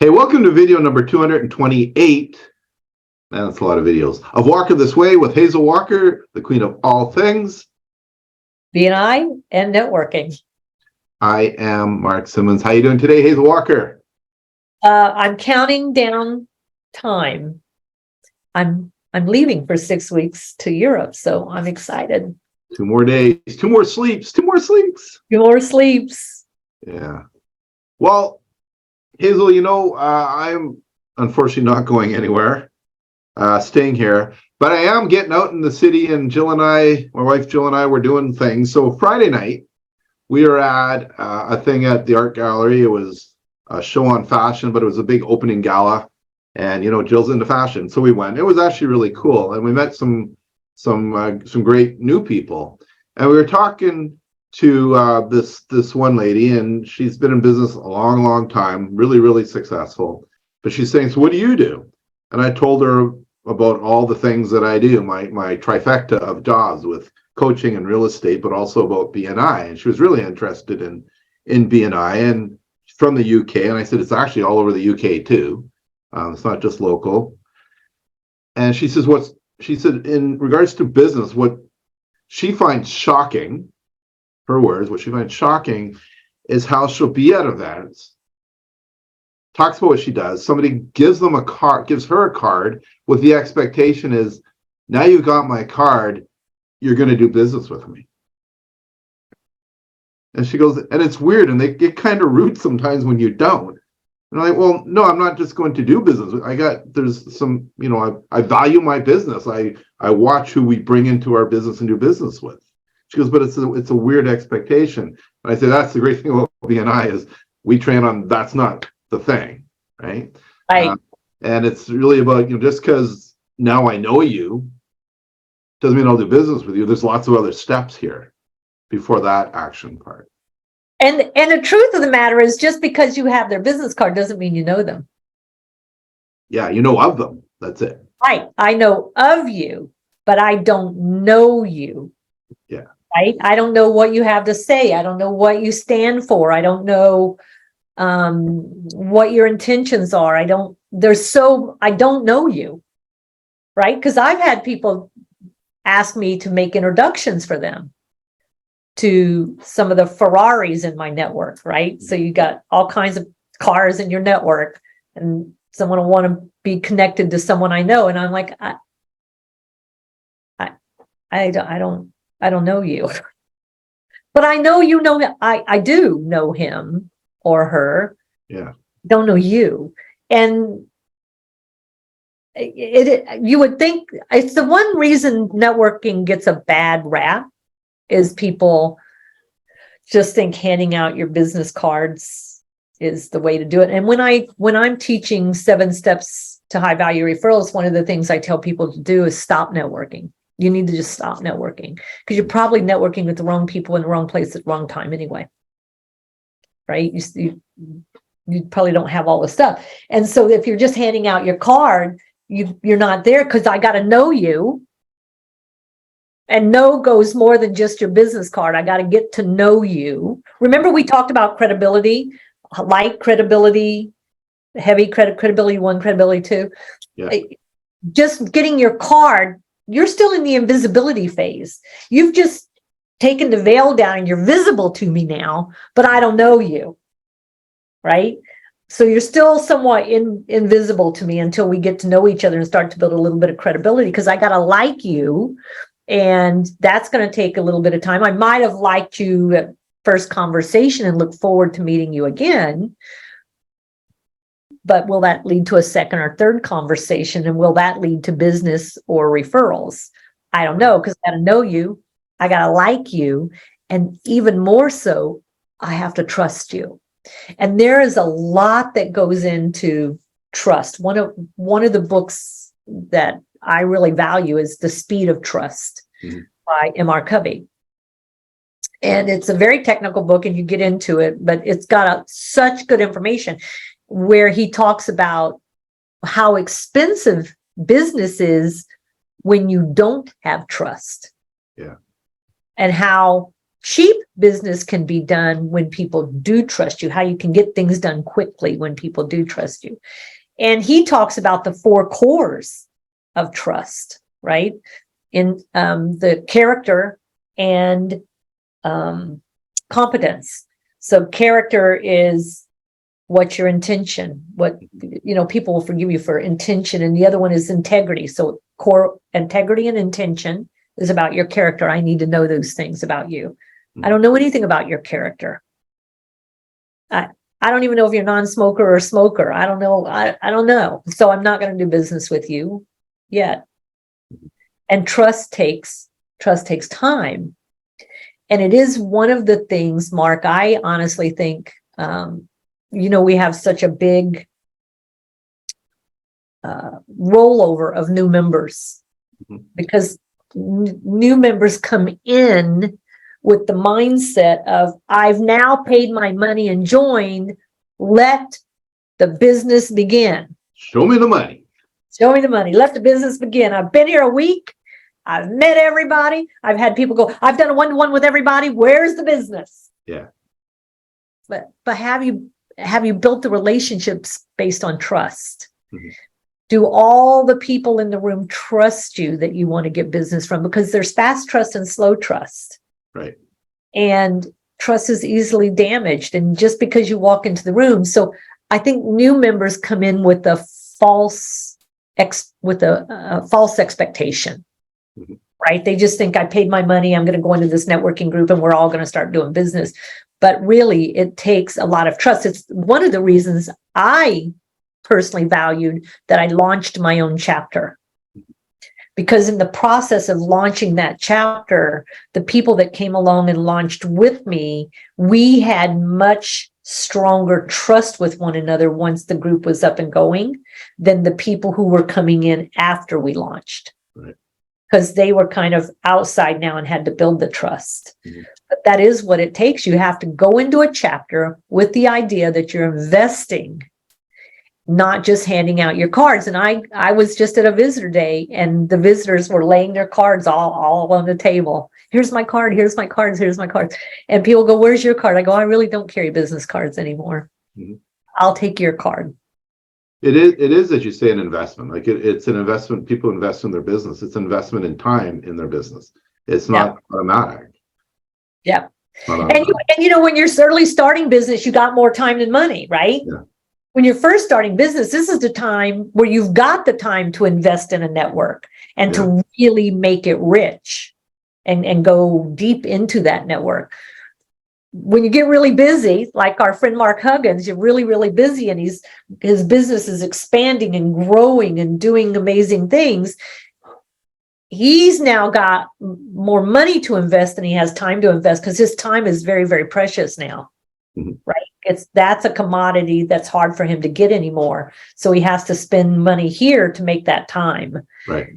Hey, welcome to video number 228. Man, that's a lot of videos. Of Walker This Way with Hazel Walker, the queen of all things. BNI and networking. I am Mark Simmons. How you doing today, Hazel Walker? I'm counting down time. I'm leaving for 6 weeks to Europe, so I'm excited. 2 more days, 2 more sleeps, 2 more sleeps. 2 more sleeps. Yeah. Well, Hazel, I'm unfortunately not going anywhere, staying here, but I am getting out in the city, and Jill and I, my wife Jill and I, were doing things. So Friday night, we were at a thing at the art gallery. It was a show on fashion, but it was a big opening gala, and Jill's into fashion, so we went. It was actually really cool, and we met some great new people, and we were talking to this one lady, and she's been in business a long time, really successful. But she's saying, so what do you do? And I told her about all the things that I do, my trifecta of jobs with coaching and real estate, but also about BNI. And she was really interested in BNI, and from the UK. And I said, it's actually all over the UK too. It's not just local. And she says, she said, in regards to business, what she finds shocking, her words, what she finds shocking is how she'll be at events, talks about what she does. Somebody gives her a card with the expectation is, now you got my card, you're going to do business with me. And she goes, and it's weird, and they get kind of rude sometimes when you don't. And I'm like, well, no, I'm not just going to do business. There's some, I value my business. I watch who we bring into our business and do business with. She goes, but it's a weird expectation. And I say, that's the great thing about BNI is we train on that's not the thing, right? Right. And it's really about, just because now I know you doesn't mean I'll do business with you. There's lots of other steps here before that action part. And the truth of the matter is, just because you have their business card doesn't mean you know them. Yeah, you know of them. That's it. Right. I know of you, but I don't know you. Yeah. Right. I don't know what you have to say. I don't know what you stand for. I don't know what your intentions are. I don't know you. Right. Because I've had people ask me to make introductions for them to some of the Ferraris in my network. Right. So you got all kinds of cars in your network, and someone will want to be connected to someone I know. And I'm like, I don't know you, but I know you know. I do know him or her. Yeah. Don't know you, and you would think it's the one reason networking gets a bad rap is people just think handing out your business cards is the way to do it. And when I'm teaching 7 steps to high value referrals, one of the things I tell people to do is stop networking. You need to just stop networking, because you're probably networking with the wrong people in the wrong place at the wrong time anyway. Right? You probably don't have all the stuff. And so if you're just handing out your card, you're not there, because I got to know you. And know goes more than just your business card. I got to get to know you. Remember, we talked about credibility, light credibility, heavy credibility 1, credibility 2. Yeah. Just getting your card, you're still in the invisibility phase. You've just taken the veil down and you're visible to me now, but I don't know you. Right? So you're still somewhat invisible to me until we get to know each other and start to build a little bit of credibility, because I got to like you. And that's going to take a little bit of time. I might have liked you at first conversation and look forward to meeting you again. But will that lead to a second or third conversation? And will that lead to business or referrals? I don't know, because I got to know you. I got to like you. And even more so, I have to trust you. And there is a lot that goes into trust. One of the books that I really value is The Speed of Trust by M.R. Covey. And it's a very technical book, and you get into it, but it's got such good information where he talks about how expensive business is when you don't have trust. Yeah. And how cheap business can be done when people do trust you, how you can get things done quickly when people do trust you. And he talks about the 4 cores of trust, right? In the character and competence. So character is what's your intention, what, people will forgive you for intention. And the other one is integrity. So core integrity and intention is about your character. I need to know those things about you. I don't know anything about your character. I don't even know if you're non-smoker or smoker. I don't know. I don't know. So I'm not going to do business with you yet. And trust takes time. And it is one of the things, Mark, I honestly think, we have such a big rollover of new members because new members come in with the mindset of, I've now paid my money and joined, let the business begin. Show me the money. Show me the money. Let the business begin. I've been here a week. I've met everybody. I've had people go, I've done a one-to-one with everybody. Where's the business? Yeah. But have you built the relationships based on trust? Mm-hmm. Do all the people in the room trust you that you want to get business from? Because there's fast trust and slow trust. Right. And trust is easily damaged. And just because you walk into the room. So I think new members come in with a false expectation, mm-hmm. right? They just think I paid my money. I'm going to go into this networking group and we're all going to start doing business. But really, it takes a lot of trust. It's one of the reasons I personally valued that I launched my own chapter. Because in the process of launching that chapter, the people that came along and launched with me, we had much stronger trust with one another once the group was up and going than the people who were coming in after we launched. Right. Because they were kind of outside now and had to build the trust. Mm-hmm. But that is what it takes. You have to go into a chapter with the idea that you're investing, not just handing out your cards. And I was just at a visitor day and the visitors were laying their cards all on the table. Here's my card, here's my cards, here's my cards. And people go, where's your card? I go, I really don't carry business cards anymore. Mm-hmm. I'll take your card. It is, as you say, an investment. Like it's an investment. People invest in their business. It's an investment in time in their business. It's not automatic. Yeah. And when you're certainly starting business, you got more time than money, right? Yeah. When you're first starting business, this is the time where you've got the time to invest in a network and to really make it rich and go deep into that network. When you get really busy, like our friend Mark Huggins, you're really, really busy and his business is expanding and growing and doing amazing things. He's now got more money to invest than he has time to invest because his time is very, very precious now, right? That's a commodity that's hard for him to get anymore. So he has to spend money here to make that time. Right.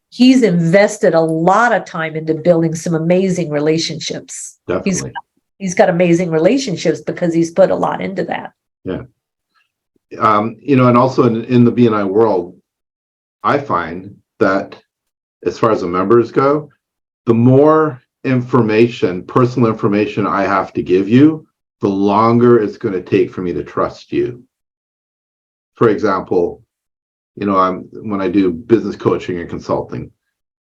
He's invested a lot of time into building some amazing relationships. Definitely. He's got amazing relationships because he's put a lot into that. Yeah. And also in the BNI world, I find that as far as the members go, the more information, personal information I have to give you, the longer it's going to take for me to trust you. For example, when I do business coaching and consulting,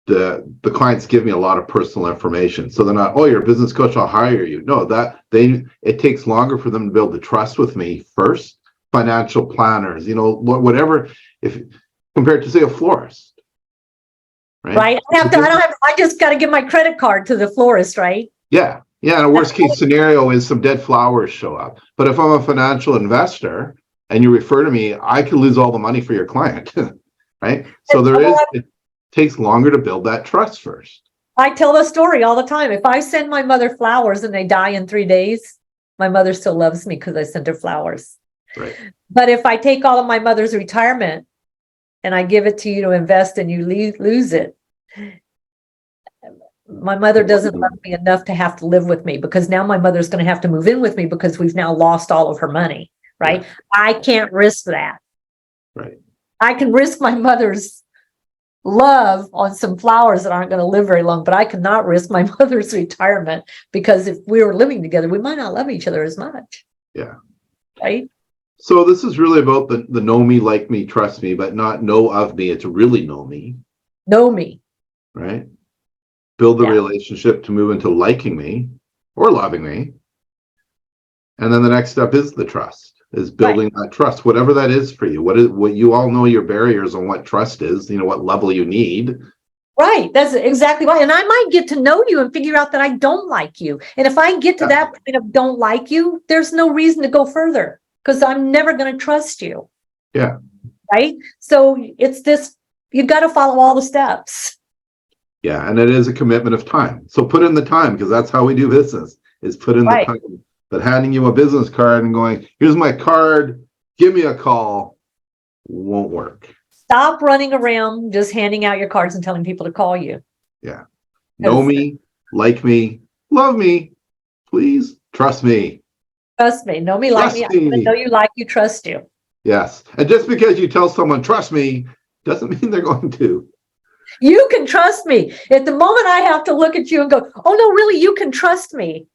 the clients give me a lot of personal information. So they're not, oh, you're a business coach, I'll hire you. No, it takes longer for them to build the trust with me first. Financial planners, whatever, if compared to say a florist. Right. I just got to give my credit card to the florist, right? Yeah. Yeah. And a worst case scenario is some dead flowers show up. But if I'm a financial investor and you refer to me, I could lose all the money for your client. Right. So it takes longer to build that trust first. I tell the story all the time. If I send my mother flowers and they die in 3 days, my mother still loves me because I sent her flowers. Right. But if I take all of my mother's retirement and I give it to you to invest and you lose it, my mother doesn't love me enough to have to live with me because now my mother's going to have to move in with me because we've now lost all of her money. Right. Yeah. I can't risk that. Right. I can risk my mother's love on some flowers that aren't going to live very long, but I cannot risk my mother's retirement because if we were living together, we might not love each other as much. Yeah. Right? So this is really about the know me, like me, trust me, but not know of me. It's really know me, Know me. right? Build the Yeah. relationship to move into liking me or loving me. And then the next step is the trust, is building that trust, whatever that is for you. What you all know your barriers on what trust is, what level you need. Right. That's exactly right. And I might get to know you and figure out that I don't like you. And if I get to that point of don't like you, there's no reason to go further because I'm never going to trust you. Yeah. Right. So it's this, you've got to follow all the steps. Yeah. And it is a commitment of time. So put in the time, because that's how we do business, is put in the time. But handing you a business card and going, here's my card, give me a call, won't work. Stop running around just handing out your cards and telling people to call you. Yeah. Know me, like me, love me, please, trust me. Trust me. Know me, like me. I know you, like you, trust you. Yes. And just because you tell someone, trust me, doesn't mean they're going to. You can trust me. At the moment I have to look at you and go, oh, no, really, you can trust me.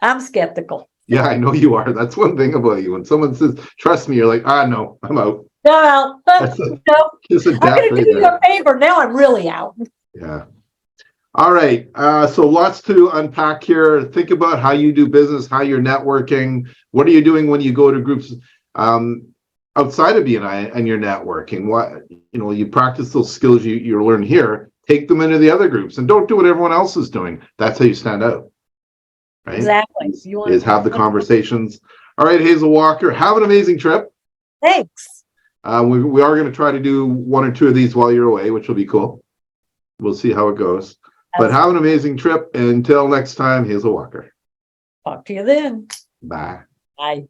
I'm skeptical. Yeah, I know you are. That's one thing about you. When someone says, trust me, you're like, no, I'm out. No, I'm going to do you a favor. Now I'm really out. Yeah. All right. So lots to unpack here. Think about how you do business, how you're networking. What are you doing when you go to groups outside of BNI and you're networking? What, you practice those skills you learn here, take them into the other groups and don't do what everyone else is doing. That's how you stand out. Right? Exactly. Is have the conversations. All right, Hazel Walker, have an amazing trip. Thanks. We are going to try to do one or two of these while you're away, which will be cool. We'll see how it goes. But have an amazing trip. Until next time, Hazel Walker. Talk to you then. Bye. Bye.